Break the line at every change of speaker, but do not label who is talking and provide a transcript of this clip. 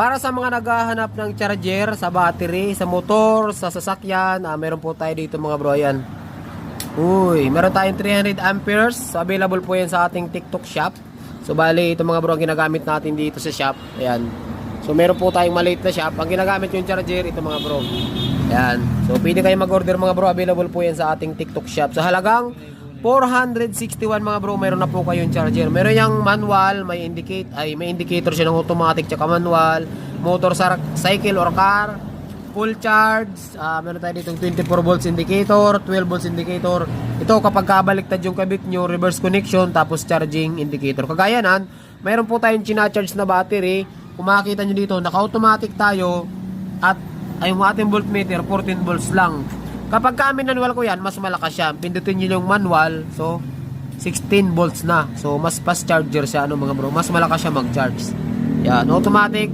Para sa mga naghahanap ng charger sa battery, sa motor, sa sasakyan, meron po tayo dito mga bro. Ayan. Uy, meron tayong 300 amperes. So, available po yan sa ating TikTok shop. So, bali, ito mga bro ang ginagamit natin dito sa shop. Ayan. So, meron po tayong maliit na shop. Ang ginagamit yung charger, ito mga bro. Ayan. So, pwede kayo mag-order mga bro. Available po yan sa ating TikTok shop. Sa halagang 461 mga bro, meron na po kayong charger. Meron yung manual, may indicator siya ng automatic tsaka manual, motor sa cycle or car, full charge, meron tayo dito 24 volts indicator, 12 volts indicator. Ito kapag kabaliktad yung kabit nyo, reverse connection, tapos charging indicator. Kagaya nan, meron po tayong charge na battery. Kung makikita nyo dito, naka-automatic tayo at ay yung ating voltmeter 14 volts lang. Kapag manual ko yan, mas malakas siya. Pindutin nyo yung manual, so 16 volts na. So mas fast charger siya mga bro. Mas malakas siya mag-charge. Yan, automatic.